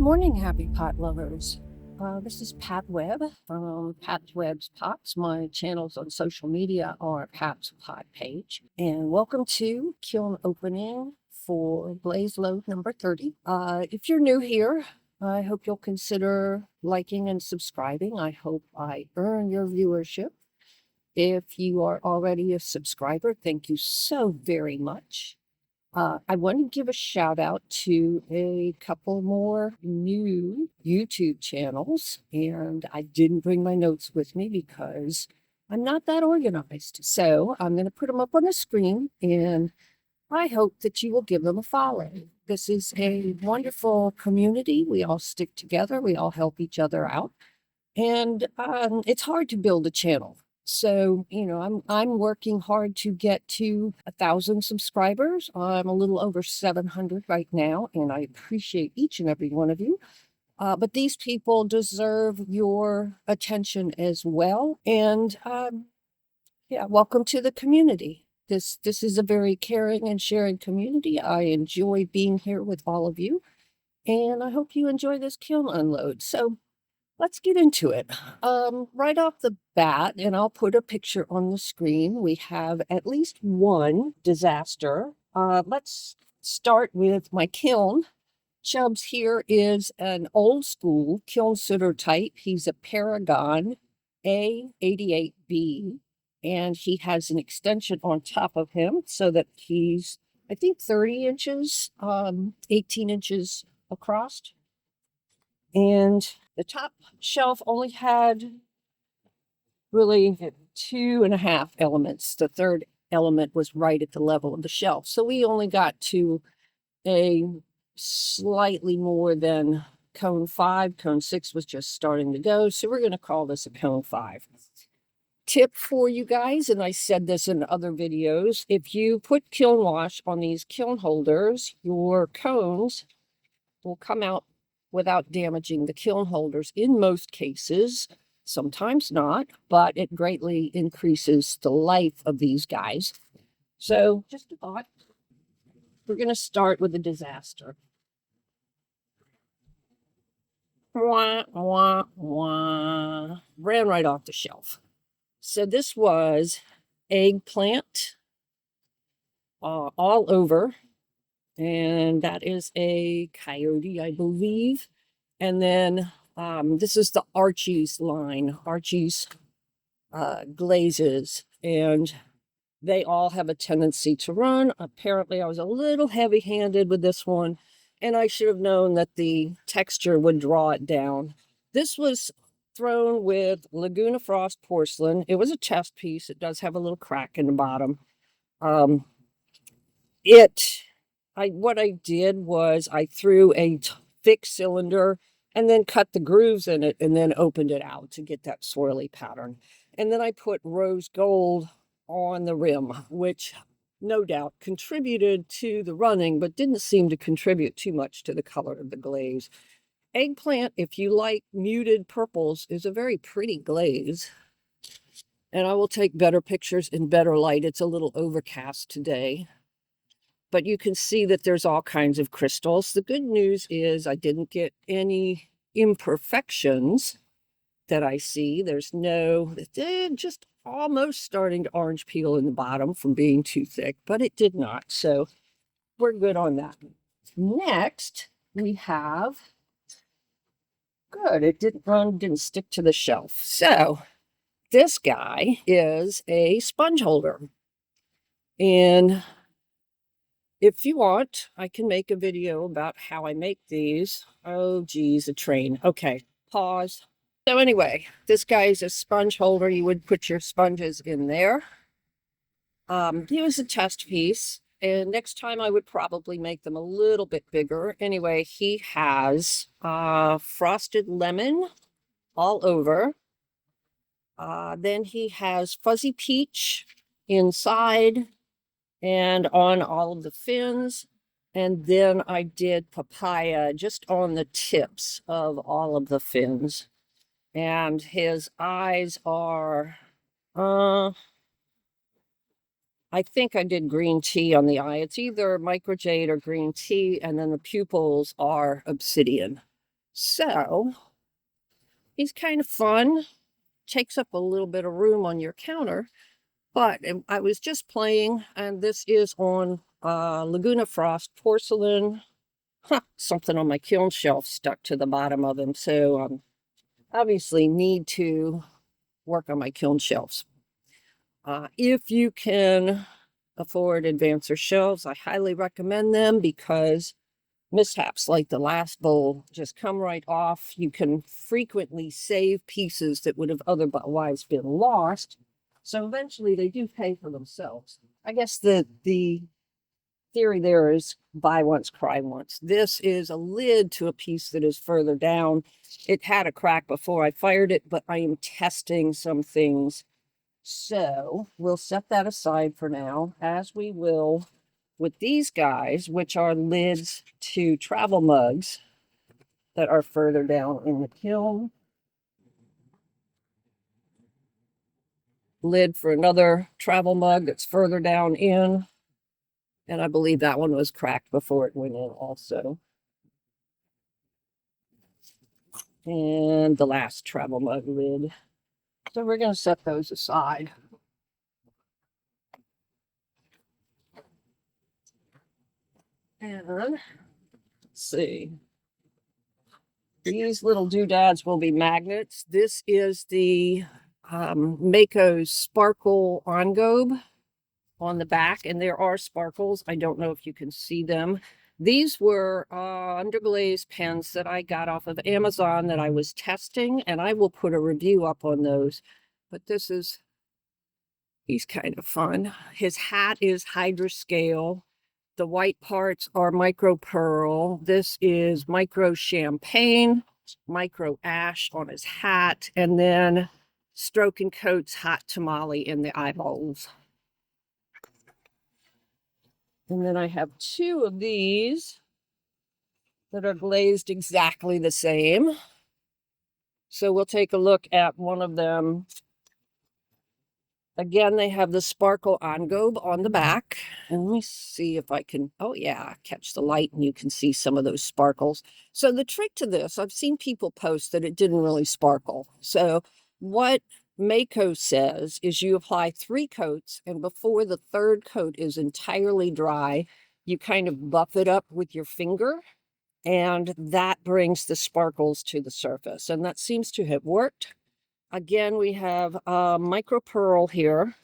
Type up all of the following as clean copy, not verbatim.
morning, happy pot lovers. This is Pat Webb from Pat Webb's Pots. My channels on social media are Pat's Pot page. And welcome to Kiln Opening for Glaze Load number 30. If you're new here, I hope you'll consider liking and subscribing. I hope I earn your viewership. If you are already a subscriber, thank you so very much. I want to give a shout out to a couple more new YouTube channels, and I didn't bring my notes with me because I'm not that organized. So I'm going to put them up on the screen, and I hope that you will give them a follow. This is a wonderful community. We all stick together. We all help each other out. And it's hard to build a channel. So, I'm working hard to get to 1,000 subscribers. I'm a little over 700 right now, and I appreciate each and every one of you. But these people deserve your attention as well. And welcome to the community. This is a very caring and sharing community. I enjoy being here with all of you, and I hope you enjoy this kiln unload. So let's get into it. Right off the bat, and I'll put a picture on the screen, we have at least one disaster. Let's start with my kiln. Chubbs here is an old school kiln sitter type. He's a Paragon A88B, and he has an extension on top of him so that he's, I think, 30 inches, 18 inches across. And the top shelf only had really 2.5 elements. The third element was right at the level of the shelf. So we only got to a slightly more than cone 5. Cone 6 was just starting to go. So we're going to call this a cone 5. Tip for you guys, and I said this in other videos, if you put kiln wash on these kiln holders, your cones will come out without damaging the kiln holders in most cases, sometimes not, but it greatly increases the life of these guys. So just a thought. We're going to start with a disaster. Wah, wah, wah. Ran right off the shelf. So this was eggplant all over. And that is a Coyote, I believe. And then this is the Archie's line, Archie's Glazes. And they all have a tendency to run. Apparently, I was a little heavy-handed with this one, and I should have known that the texture would draw it down. This was thrown with Laguna Frost porcelain. It was a test piece. It does have a little crack in the bottom. What I did was I threw a thick cylinder and then cut the grooves in it and then opened it out to get that swirly pattern. And then I put rose gold on the rim, which no doubt contributed to the running, but didn't seem to contribute too much to the color of the glaze. Eggplant, if you like muted purples, is a very pretty glaze. And I will take better pictures in better light. It's a little overcast today. But you can see that there's all kinds of crystals. The good news is I didn't get any imperfections that I see. There's no, just almost starting to orange peel in the bottom from being too thick, but it did not. So we're good on that. Next, we have, good, it didn't stick to the shelf. So this guy is a sponge holder. And if you want, I can make a video about how I make these. Oh, geez, a train. Okay, pause. So anyway, this guy is a sponge holder. You would put your sponges in there. He was a test piece, and next time I would probably make them a little bit bigger. Anyway, he has frosted lemon all over. Then he has fuzzy peach inside and on all of the fins. And then I did papaya just on the tips of all of the fins. And his eyes are, I think I did green tea on the eye. It's either microjade or green tea. And then the pupils are obsidian. So he's kind of fun, takes up a little bit of room on your counter. But I was just playing, and this is on Laguna Frost porcelain. Something on my kiln shelf stuck to the bottom of them. So obviously need to work on my kiln shelves. If you can afford advancer shelves, I highly recommend them because mishaps like the last bowl just come right off. You can frequently save pieces that would have otherwise been lost. So eventually they do pay for themselves. I guess the theory there is buy once, cry once. This is a lid to a piece that is further down. It had a crack before I fired it, but I am testing some things. So we'll set that aside for now, as we will with these guys, which are lids to travel mugs that are further down in the kiln. Lid for another travel mug that's further down in. And I believe that one was cracked before it went in also. And the last travel mug lid. So we're going to set those aside. And let's see. These little doodads will be magnets. This is the Mayco sparkle engobe on the back, and there are sparkles. I don't know if you can see them. These were underglaze pens that I got off of Amazon that I was testing, and I will put a review up on those. But he's kind of fun. His hat is hydroscale. The white parts are micro pearl. This is micro champagne, micro ash on his hat, and then Stroke and Coat's hot tamale in the eyeballs. And then I have two of these that are glazed exactly the same. So we'll take a look at one of them. Again, they have the sparkle engobe on the back. And let me see if I can, oh yeah, catch the light and you can see some of those sparkles. So the trick to this, I've seen people post that it didn't really sparkle. So what Mayco says is you apply 3 coats, and before the 3rd coat is entirely dry, you kind of buff it up with your finger, and that brings the sparkles to the surface. And that seems to have worked. Again, we have micro pearl here,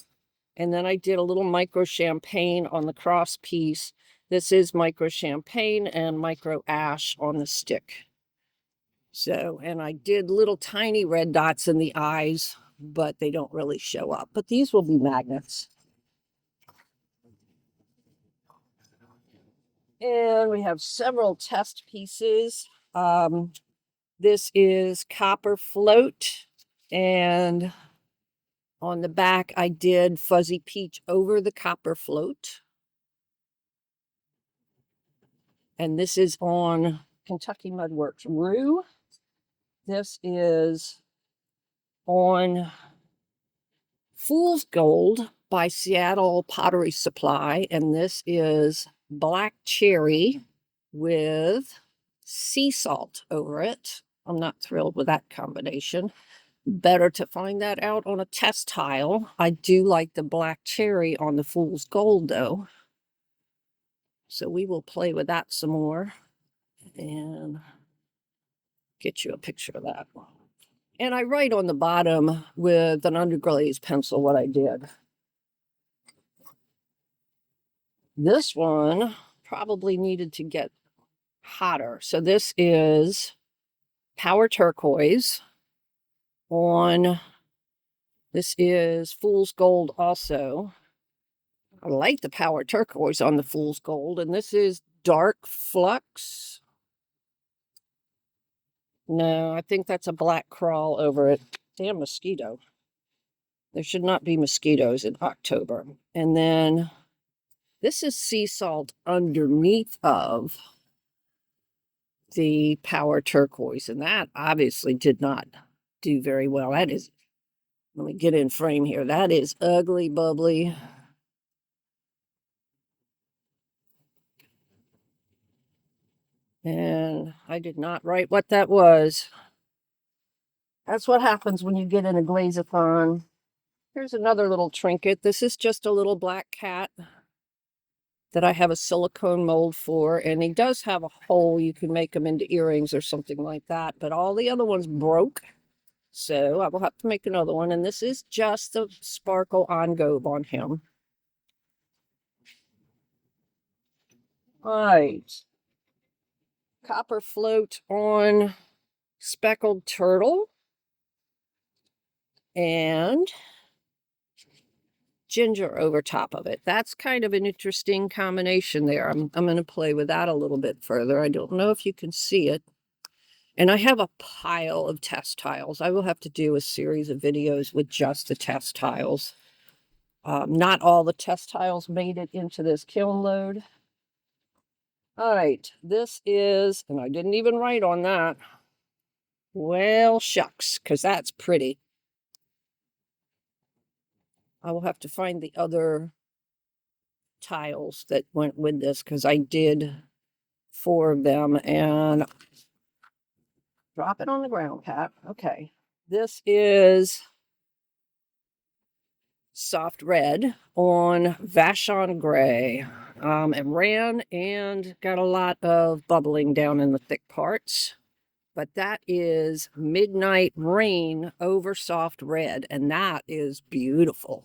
and then I did a little micro champagne on the cross piece. This is micro champagne and micro ash on the stick. So, and I did little tiny red dots in the eyes, but they don't really show up. But these will be magnets. And we have several test pieces. This is copper float, and on the back, I did fuzzy peach over the copper float. And this is on Kentucky Mudworks Rue. This is on Fool's Gold by Seattle Pottery Supply. And this is black cherry with sea salt over it. I'm not thrilled with that combination. Better to find that out on a test tile. I do like the black cherry on the Fool's Gold, though. So we will play with that some more and get you a picture of that. And I write on the bottom with an underglaze pencil what I did. This one probably needed to get hotter. So this is Power Turquoise on, this is Fool's Gold also. I like the Power Turquoise on the Fool's Gold, and this is Dark Flux. No, I think that's a black crawl over it. Damn mosquito. There should not be mosquitoes in October. And then this is sea salt underneath of the Power Turquoise, and that obviously did not do very well. That is, let me get in frame here. That is ugly bubbly. And I did not write what that was. That's what happens when you get in a glaze-a-thon. Here's another little trinket. This is just a little black cat that I have a silicone mold for, and he does have a hole. You can make them into earrings or something like that, but all the other ones broke, so I will have to make another one. And this is just a sparkle engobe on him. All right, copper float on speckled turtle and ginger over top of it. That's kind of an interesting combination there. I'm going to play with that a little bit further. I don't know if you can see it. And I have a pile of test tiles. I will have to do a series of videos with just the test tiles. Not all the test tiles made it into this kiln load. All right, this is, and I didn't even write on that. Well, shucks, because that's pretty. I will have to find the other tiles that went with this, because I did 4 of them. And drop it on the ground, Pat. Okay, this is soft red on Vashon gray. It ran and got a lot of bubbling down in the thick parts. But that is Midnight Rain over soft red, and that is beautiful.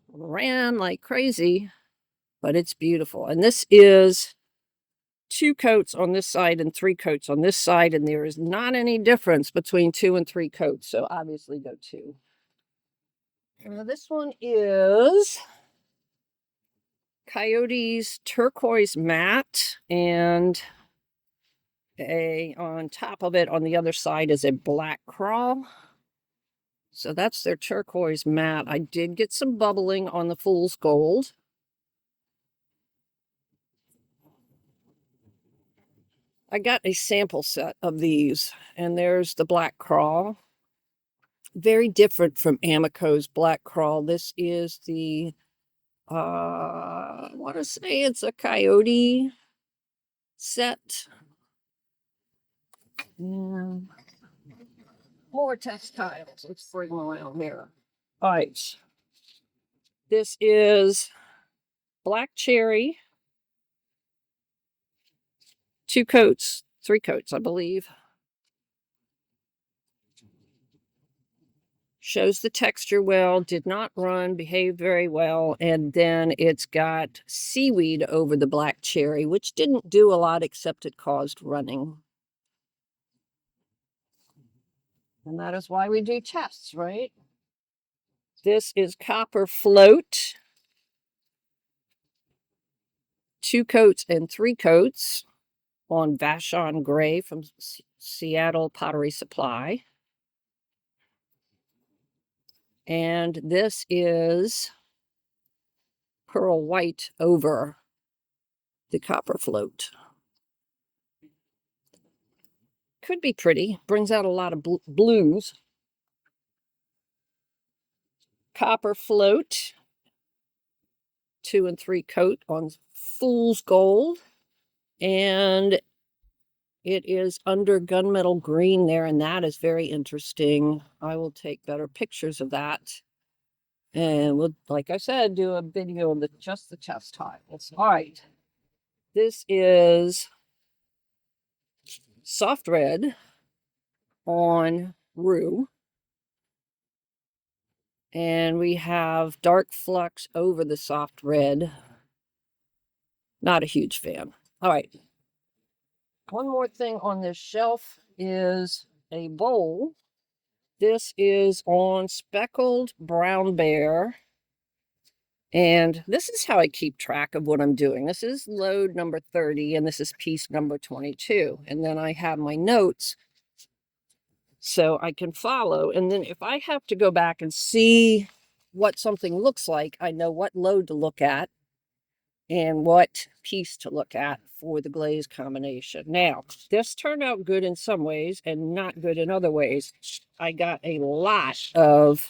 Ran like crazy, but it's beautiful. And this is 2 coats on this side and 3 coats on this side, and there is not any difference between 2 and 3 coats, so obviously go 2. This one is Coyote's turquoise matte, and on top of it on the other side is a black crawl. So that's their turquoise matte. I did get some bubbling on the fool's gold. I got a sample set of these, and there's the black crawl. Very different from Amaco's black crawl. This is the, I want to say it's a Coyote set. Yeah. More textiles. Let's bring them around here. All right. This is black cherry. 2 coats, 3 coats, I believe. Shows the texture well, did not run, behaved very well. And then it's got seaweed over the black cherry, which didn't do a lot except it caused running. And that is why we do tests, right? This is copper float. 2 coats and 3 coats on Vashon gray from Seattle Pottery Supply. And this is pearl white over the copper float. Could be pretty. Brings out a lot of blues. Copper float. 2 and 3 coat on fool's gold. And it is under gunmetal green there, and that is very interesting. I will take better pictures of that. And we'll, like I said, do a video of just the test tiles. All right. This is soft red on Rue. And we have dark flux over the soft red. Not a huge fan. All right. One more thing on this shelf is a bowl. This is on Speckled Brown Bear. And this is how I keep track of what I'm doing. This is load number 30, and this is piece number 22. And then I have my notes so I can follow. And then if I have to go back and see what something looks like, I know what load to look at and what piece to look at for the glaze combination. Now, this turned out good in some ways and not good in other ways. I got a lot of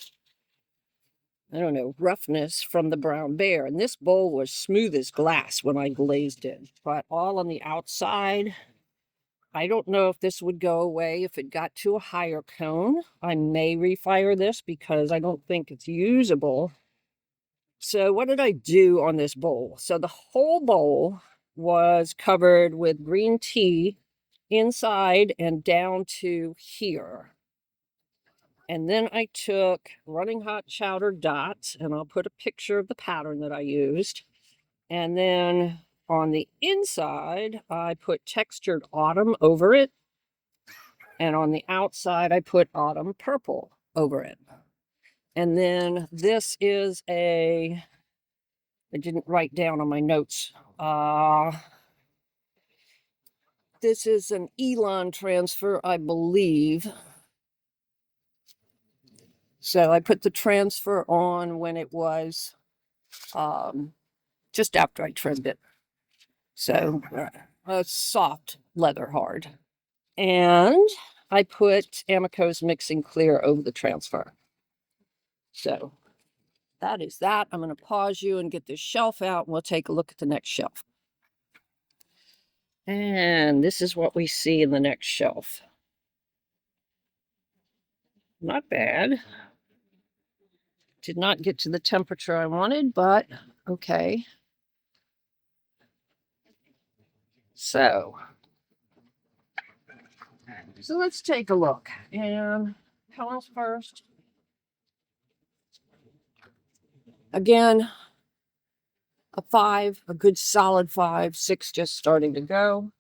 I don't know, roughness from the brown bear. And this bowl was smooth as glass when I glazed it, but all on the outside. I don't know if this would go away if it got to a higher cone. I may refire this because I don't think it's usable. So what did I do on this bowl? So the whole bowl was covered with green tea inside and down to here. And then I took running hot chowder dots, and I'll put a picture of the pattern that I used. And then on the inside, I put textured autumn over it. And on the outside, I put autumn purple over it. And then this is I didn't write down on my notes. This is an Elon transfer, I believe. So I put the transfer on when it was just after I trimmed it. So a soft leather hard. And I put Amaco's Mixing Clear over the transfer. So that is that. I'm going to pause you and get this shelf out, and we'll take a look at the next shelf. And this is what we see in the next shelf. Not bad. Did not get to the temperature I wanted, but okay. So let's take a look. And colors first. Again, a 5, a good solid 5, 6 just starting to go.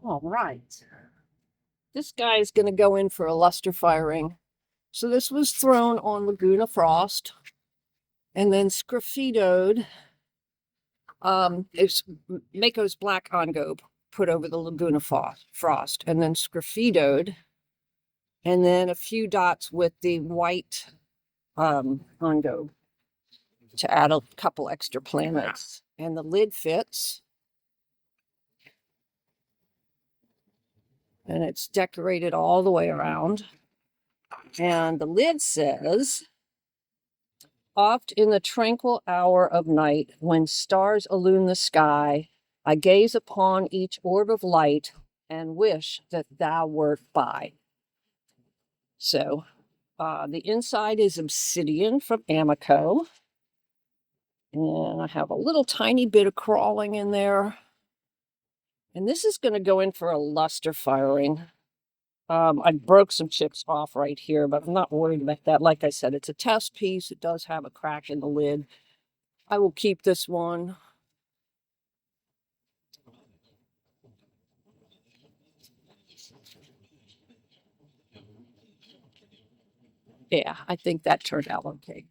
All right. This guy is going to go in for a luster firing. So this was thrown on Laguna Frost and then sgraffitoed. It's Mayco's black engobe put over the Laguna Frost and then sgraffitoed, and then a few dots with the white engobe to add a couple extra planets. And the lid fits. And it's decorated all the way around. And the lid says, "Oft in the tranquil hour of night, when stars illume the sky, I gaze upon each orb of light and wish that thou wert by." So the inside is obsidian from Amaco. And I have a little tiny bit of crawling in there. And this is going to go in for a luster firing. I broke some chips off right here, but I'm not worried about that. Like I said, it's a test piece. It does have a crack in the lid. I will keep this one. Yeah, I think that turned out okay.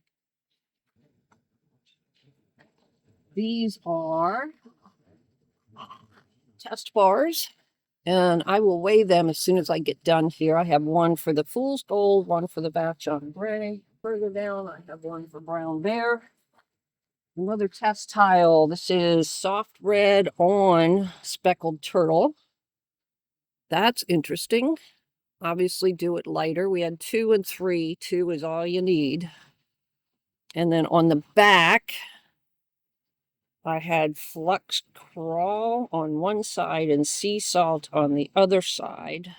These are test bars, and I will weigh them as soon as I get done here. I have one for the Fool's Gold, one for the Vashon Gray. Further down, I have one for Brown Bear. Another test tile. This is soft red on speckled turtle. That's interesting. Obviously, do it lighter. We had 2 and 3. 2 is all you need. And then on the back, I had flux crawl on one side and sea salt on the other side.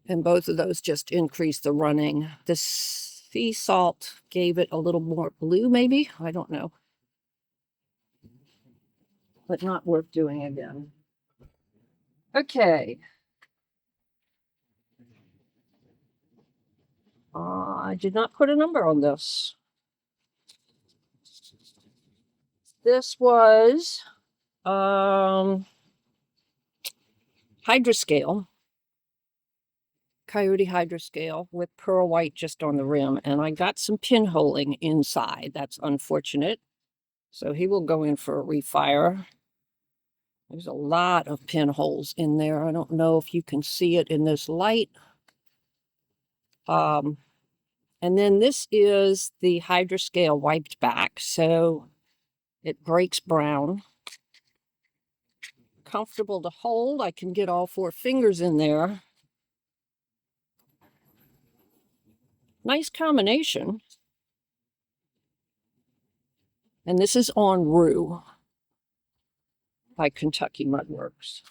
And both of those just increased the running. The sea salt gave it a little more blue, maybe? I don't know. But not worth doing again. Okay. I did not put a number on this. This was hydroscale. Coyote hydroscale with pearl white just on the rim. And I got some pinholing inside. That's unfortunate. So he will go in for a refire. There's a lot of pinholes in there. I don't know if you can see it in this light. And then this is the hydroscale wiped back. So it breaks brown. comfortable to hold. I can get all 4 fingers in there. Nice combination. And this is on Rue by Kentucky Mudworks.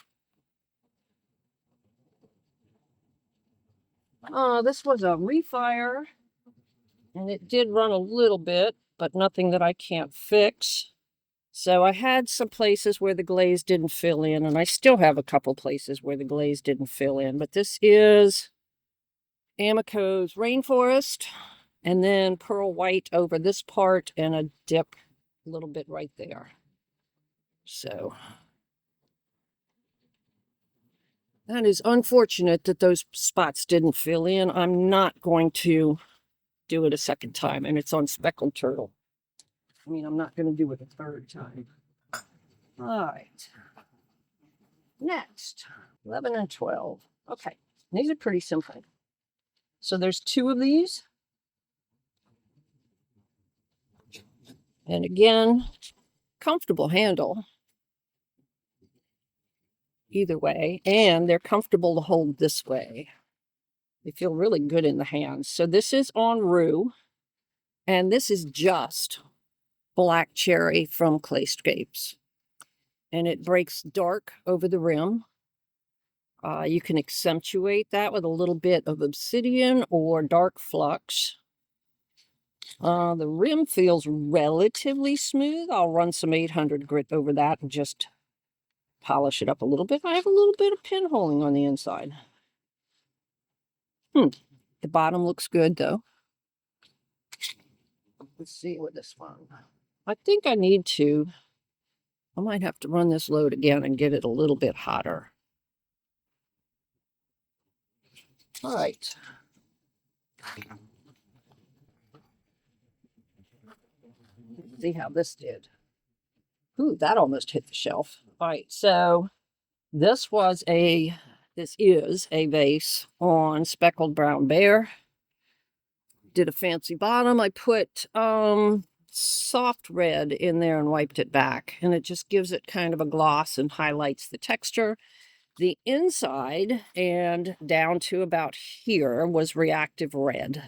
This was a refire, and it did run a little bit, but nothing that I can't fix. So I had some places where the glaze didn't fill in, and I still have a couple places where the glaze didn't fill in. But this is Amaco's Rainforest, and then pearl white over this part, and a dip a little bit right there. So that is unfortunate that those spots didn't fill in. I'm not going to do it a second time, and it's on speckled turtle. I mean, I'm not going to do it a third time. All right. Next, 11 and 12. Okay, these are pretty simple. So there's 2 of these. And again, comfortable handle either way, and they're comfortable to hold this way. They feel really good in the hands. So this is on Rue, and this is just black cherry from Clayscapes. And it breaks dark over the rim. You can accentuate that with a little bit of obsidian or dark flux. The rim feels relatively smooth. I'll run some 800 grit over that and just polish it up a little bit. I have a little bit of pinholing on the inside. The bottom looks good, though. Let's see with this one. I think I need to. I might have to run this load again and get it a little bit hotter. All right. Let's see how this did. Ooh, that almost hit the shelf. All right, so this is a vase on Speckled Brown Bear. Did a fancy bottom. I put soft red in there and wiped it back, and it just gives it kind of a gloss and highlights the texture. The inside and down to about here was reactive red.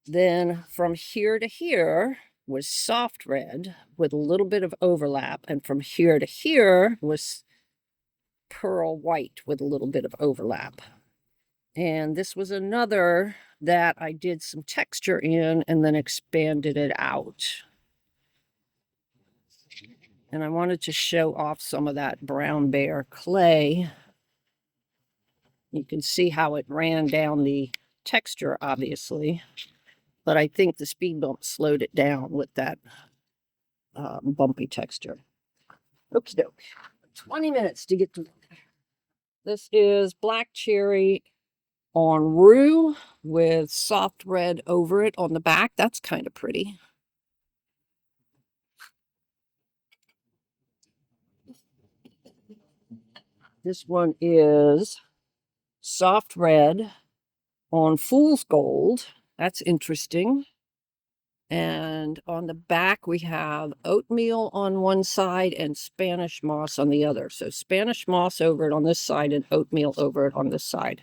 Then from here to here was soft red with a little bit of overlap, and from here to here was pearl white with a little bit of overlap. And this was another that I did some texture in and then expanded it out. And I wanted to show off some of that brown bear clay. You can see how it ran down the texture, obviously. But I think the speed bump slowed it down with that bumpy texture. Okie doke. 20 minutes to get to. This is black cherry on Rue with soft red over it on the back. That's kind of pretty. This one is soft red on Fool's Gold. That's interesting. And on the back, we have oatmeal on one side and Spanish moss on the other. So Spanish moss over it on this side and oatmeal over it on this side.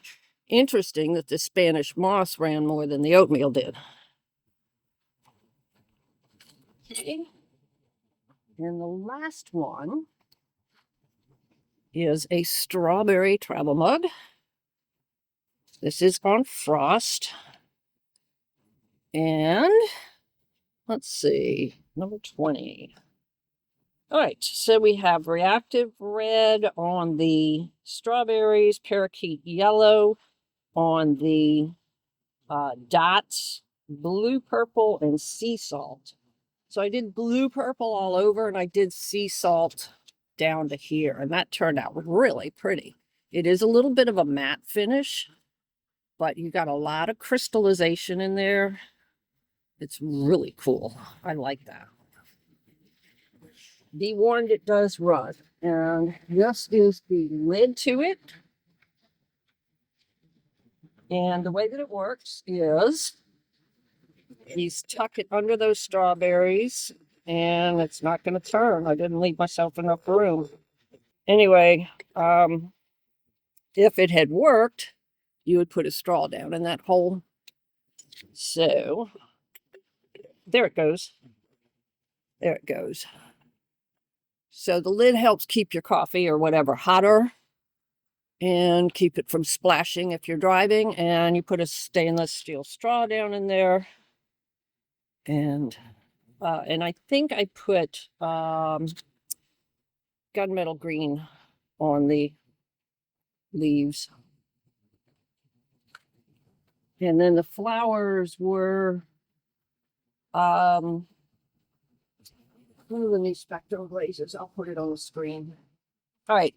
Interesting that the Spanish moss ran more than the oatmeal did. Okay. And the last one is a strawberry travel mug. This is on Frost. And let's see, number 20. All right, so we have reactive red on the strawberries, parakeet yellow on the dots, blue purple, and sea salt. So I did blue purple all over, and I did sea salt down to here, and that turned out really pretty. It is a little bit of a matte finish, but you got a lot of crystallization in there. It's really cool. I like that. Be warned, it does run. And this is the lid to it. And the way that it works is you tuck it under those strawberries, and it's not going to turn. I didn't leave myself enough room. Anyway, if it had worked, you would put a straw down in that hole. So there it goes. There it goes. So the lid helps keep your coffee or whatever hotter and keep it from splashing if you're driving. And you put a stainless steel straw down in there. And I think I put gunmetal green on the leaves. And then the flowers were one of the new Speckled Glazes. I'll put it on the screen. All right,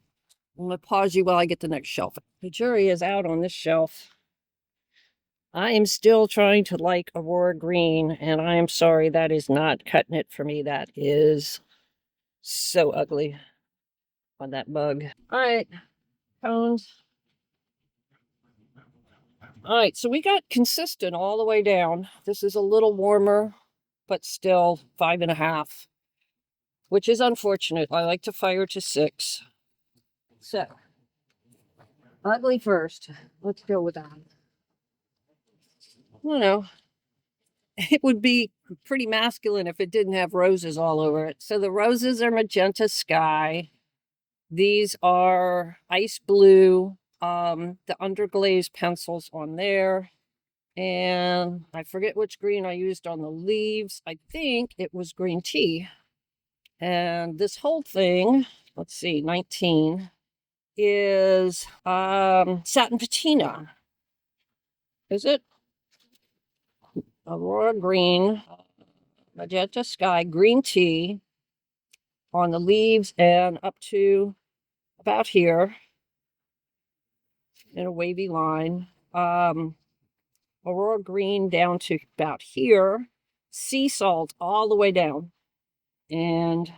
I'm going to pause you while I get the next shelf. The jury is out on this shelf. I am still trying to like Aurora Green, and I am sorry that is not cutting it for me. That is so ugly on that mug. All right, cones. All right, so we got consistent all the way down. This is a little warmer, but still 5.5, which is unfortunate. I like to fire to 6. So, ugly first. Let's go with that. I don't know. It would be pretty masculine if it didn't have roses all over it. So the roses are magenta sky. These are ice blue. The underglaze pencils on there. And I forget which green I used on the leaves. I think it was green tea. And this whole thing, let's see, 19, is satin patina. Is it? Aurora green, magenta sky, green tea on the leaves and up to about here in a wavy line. Aurora green down to about here, sea salt all the way down. And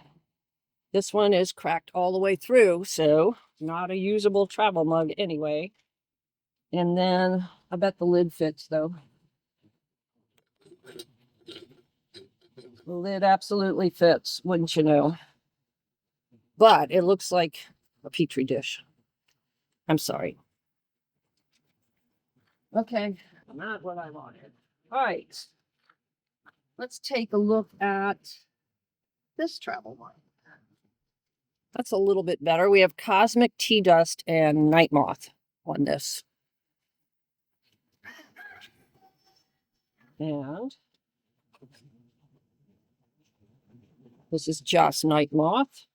this one is cracked all the way through, so not a usable travel mug anyway. And then I bet the lid fits though. The lid absolutely fits, wouldn't you know? But it looks like a petri dish. I'm sorry. Okay, not what I wanted. All right, let's take a look at this travel mug. That's a little bit better. We have Cosmic Tea Dust and Night Moth on this. And this is just Night Moth.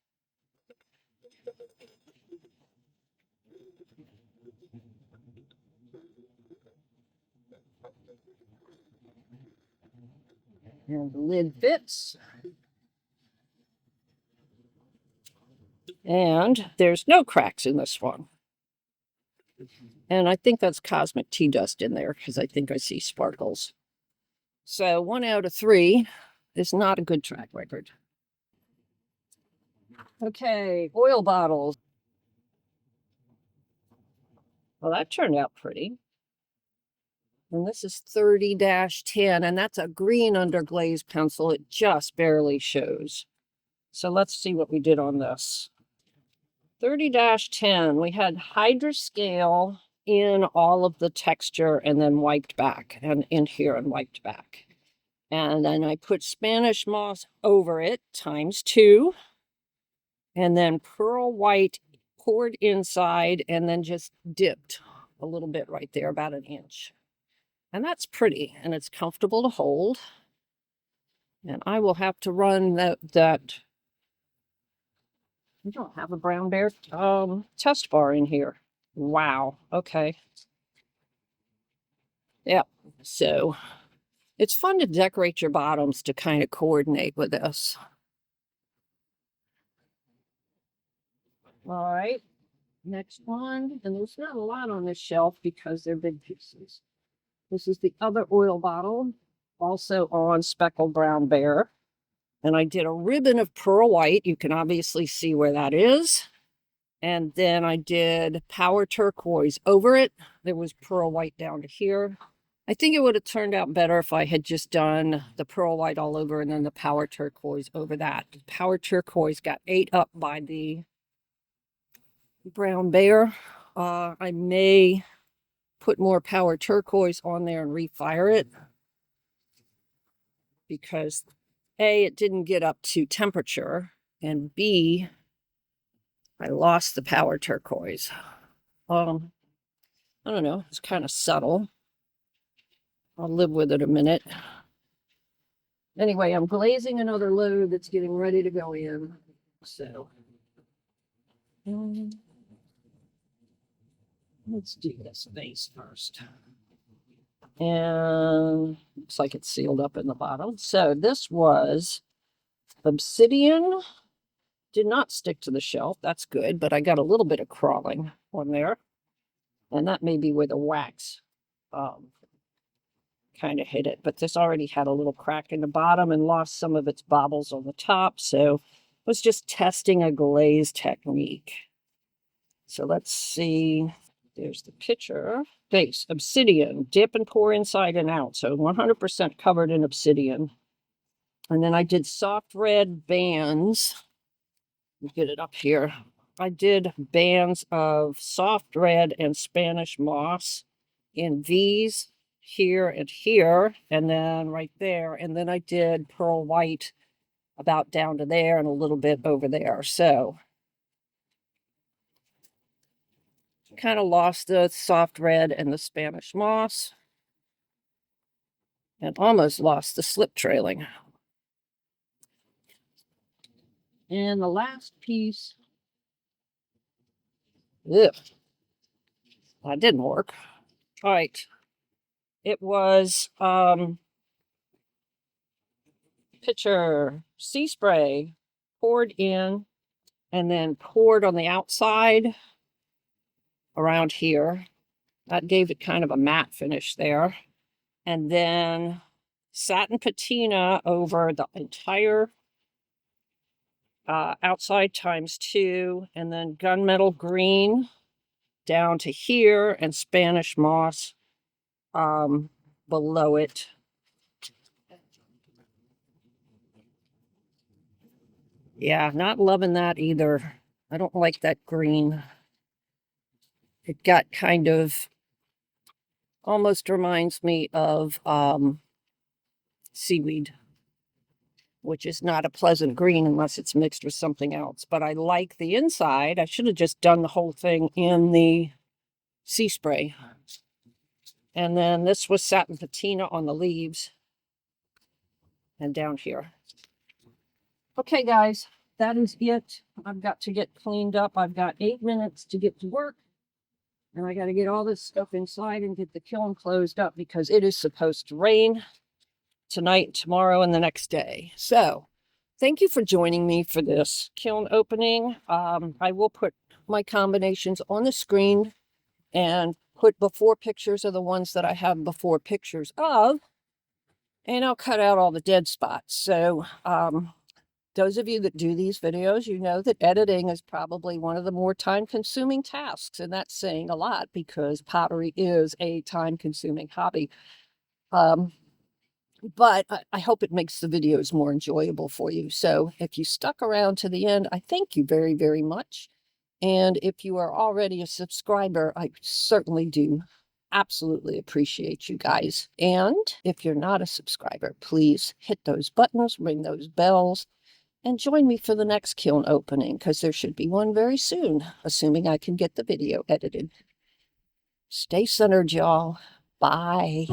And the lid fits. And there's no cracks in this one. And I think that's Cosmic Tea Dust in there because I think I see sparkles. So 1 out of 3 is not a good track record. Okay, oil bottles. Well, that turned out pretty. And this is 30-10, and that's a green underglaze pencil. It just barely shows. So let's see what we did on this. 30-10, we had hydroscale in all of the texture and then wiped back, and in here and wiped back. And then I put Spanish moss over it, ×2. And then pearl white poured inside and then just dipped a little bit right there, about 1 inch. And that's pretty, and it's comfortable to hold. And I will have to run that we don't have a brown bear test bar in here. Wow. Okay. Yeah. So it's fun to decorate your bottoms to kind of coordinate with this. All right. Next one. And there's not a lot on this shelf because they're big pieces. This is the other oil bottle, also on Speckled Brown Bear. And I did a ribbon of pearl white. You can obviously see where that is. And then I did Power Turquoise over it. There was pearl white down to here. I think it would have turned out better if I had just done the pearl white all over and then the Power Turquoise over that. The Power Turquoise got ate up by the Brown Bear. I may put more Power Turquoise on there and refire it because A, it didn't get up to temperature, and B, I lost the Power Turquoise. I don't know, it's kind of subtle. I'll live with it a minute. Anyway, I'm glazing another load that's getting ready to go in. So let's do this base first. And looks like it's sealed up in the bottom. So this was obsidian. Did not stick to the shelf. That's good, but I got a little bit of crawling on there. And that may be where the wax kind of hit it. But this already had a little crack in the bottom and lost some of its bobbles on the top. So I was just testing a glaze technique. So let's see. There's the picture. Base, obsidian, dip and pour inside and out. So 100% covered in obsidian. And then I did soft red bands. Let me get it up here. I did bands of soft red and Spanish moss in these here and here, and then right there. And then I did pearl white about down to there and a little bit over there. So kind of lost the soft red and the Spanish moss and almost lost the slip trailing. And the last piece, that didn't work. All right. It was pitcher sea spray poured in and then poured on the outside around here. That gave it kind of a matte finish there. And then satin patina over the entire outside ×2, and then gunmetal green down to here, and Spanish moss below it. Yeah, not loving that either. I don't like that green. It got kind of, almost reminds me of seaweed, which is not a pleasant green unless it's mixed with something else. But I like the inside. I should have just done the whole thing in the sea spray. And then this was satin patina on the leaves and down here. Okay, guys, that is it. I've got to get cleaned up. I've got 8 minutes to get to work. And I got to get all this stuff inside and get the kiln closed up because it is supposed to rain tonight, tomorrow, and the next day. So thank you for joining me for this kiln opening. I will put my combinations on the screen and put before pictures of the ones that I have before pictures of. And I'll cut out all the dead spots. So those of you that do these videos, you know that editing is probably one of the more time-consuming tasks. And that's saying a lot because pottery is a time-consuming hobby. But I hope it makes the videos more enjoyable for you. So if you stuck around to the end, I thank you very, very much. And if you are already a subscriber, I certainly do absolutely appreciate you guys. And if you're not a subscriber, please hit those buttons, ring those bells, and join me for the next kiln opening, because there should be one very soon, assuming I can get the video edited. Stay centered, y'all. Bye.